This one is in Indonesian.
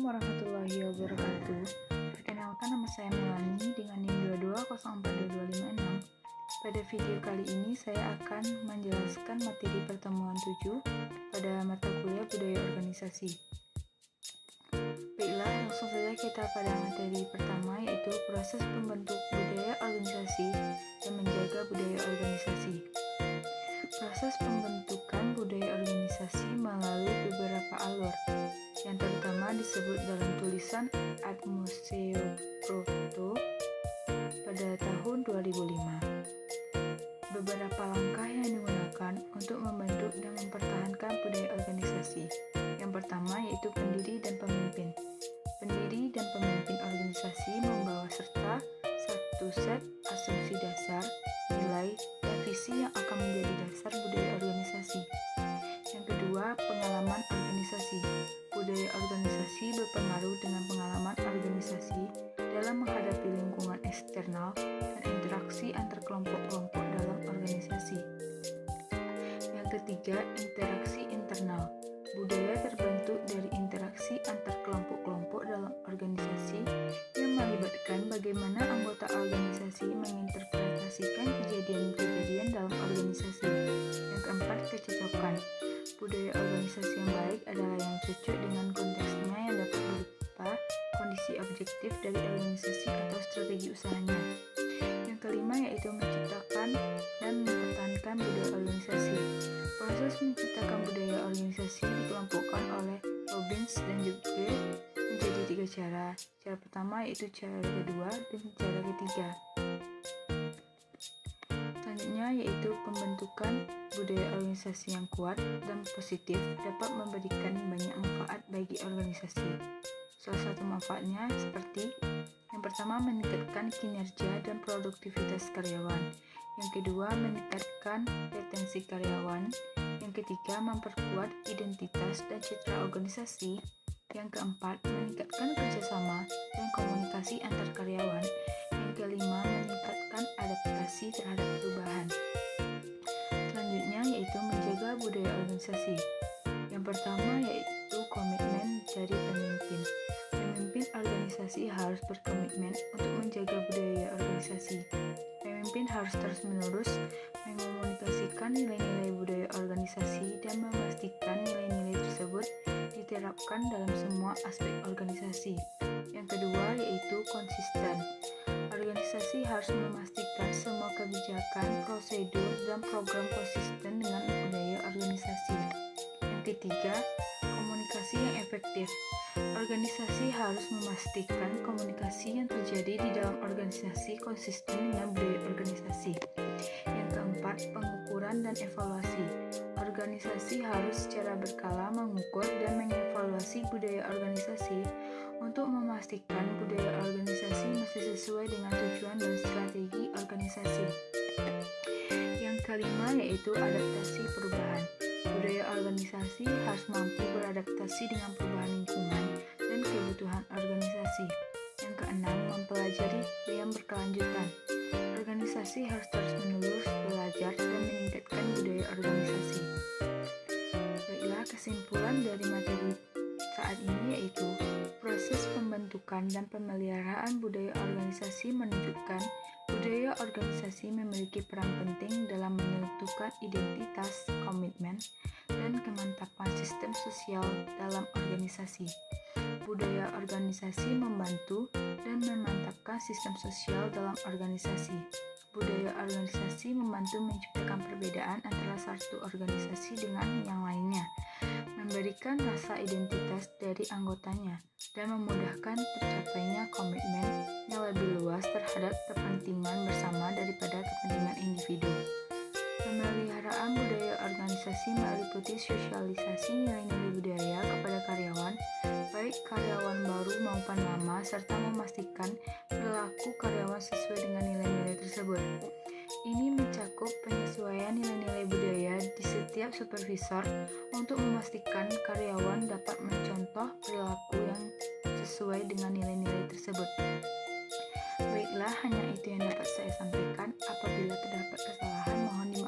Assalamualaikum warahmatullahi wabarakatuh. Perkenalkan, nama saya Melani dengan NIM 22042256. Pada video kali ini saya akan menjelaskan materi pertemuan 7 pada mata kuliah budaya organisasi. Baiklah, langsung saja kita pada materi pertama, yaitu proses pembentuk budaya organisasi dan menjaga budaya organisasi. Proses pembentukan budaya organisasi melalui beberapa alur, yang terutama disebut dalam tulisan Ad Museo Proto pada tahun 2005. Beberapa langkah yang digunakan untuk membentuk dan mempertahankan budaya organisasi. Yang pertama yaitu pendiri dan pemimpin. Pendiri dan pemimpin organisasi membawa serta satu set asumsi dasar, nilai, dan visi yang akan menjadi dasar budaya organisasi. Yang kedua, pengalaman organisasi. Budaya organisasi berpengaruh dengan pengalaman organisasi dalam menghadapi lingkungan eksternal dan interaksi antar kelompok-kelompok dalam organisasi. Yang ketiga, interaksi internal. Budaya terbentuk dari interaksi antar kelompok-kelompok dalam organisasi yang melibatkan bagaimana anggota organisasi menginterpretasikan kejadian-kejadian dalam organisasi. Yang keempat, kecocokan. Budaya organisasi yang baik adalah yang cocok dengan konteksnya, yang dapat berupa kondisi objektif dari organisasi atau strategi usahanya. Yang kelima yaitu menciptakan dan mempertahankan budaya organisasi. Proses menciptakan budaya organisasi dikelompokkan oleh Robbins dan Jugge menjadi 3 cara. Cara pertama yaitu cara kedua dan cara ketiga. Selanjutnya yaitu pembentukan budaya organisasi yang kuat dan positif dapat memberikan banyak manfaat bagi organisasi. Salah satu manfaatnya seperti yang pertama, meningkatkan kinerja dan produktivitas karyawan. Yang kedua, meningkatkan retensi karyawan. Yang ketiga, memperkuat identitas dan citra organisasi. Yang keempat, meningkatkan kerjasama dan komunikasi antar karyawan. Yang kelima, meningkatkan adaptasi terhadap perubahan. Selanjutnya yaitu menjaga budaya organisasi. Yang pertama yaitu komitmen dari pemimpin. Pemimpin organisasi harus berkomitmen untuk menjaga budaya organisasi. Pemimpin harus terus-menerus mengomunikasikan nilai-nilai budaya organisasi dan memastikan nilai-nilai tersebut diterapkan dalam semua aspek organisasi. Yang kedua yaitu konsisten. Organisasi harus memastikan semua kebijakan, prosedur, dan program konsisten dengan budaya organisasi. Yang ketiga, komunikasi yang efektif. Organisasi harus memastikan komunikasi yang terjadi di dalam organisasi konsisten dengan budaya organisasi. Yang keempat, pengukuran dan evaluasi. Organisasi harus secara berkala mengukur dan mengevaluasi budaya organisasi untuk memastikan budaya organisasi masih sesuai dengan tujuan dan strategi organisasi. Yang kelima yaitu adaptasi perubahan. Budaya organisasi harus mampu beradaptasi dengan perubahan lingkungan dan kebutuhan organisasi. Yang keenam, mempelajari yang berkelanjutan. Organisasi harus terus-menerus belajar dan meningkatkan budaya organisasi. Baiklah, kesimpulan dari materi saat ini yaitu proses pembentukan dan pemeliharaan budaya organisasi menunjukkan budaya organisasi memiliki peran penting dalam menentukan identitas, komitmen, dan kemantapan sistem sosial dalam organisasi. Budaya organisasi membantu dan memantapkan sistem sosial dalam organisasi. Budaya organisasi membantu menciptakan perbedaan antara satu organisasi dengan yang lainnya, memberikan rasa identitas dari anggotanya, dan memudahkan tercapainya komitmen yang lebih luas terhadap kepentingan bersama daripada kepentingan individu. Pemeliharaan budaya organisasi meliputi sosialisasi nilai-nilai budaya kepada karyawan, baik karyawan baru maupun lama, serta memastikan perilaku karyawan sesuai dengan nilai-nilai tersebut. Ini mencakup penyesuaian nilai-nilai budaya di setiap supervisor untuk memastikan karyawan dapat mencontoh perilaku yang sesuai dengan nilai-nilai tersebut. Baiklah, hanya itu yang dapat saya sampaikan. Apabila terdapat kesalahan, mohon dimaafkan.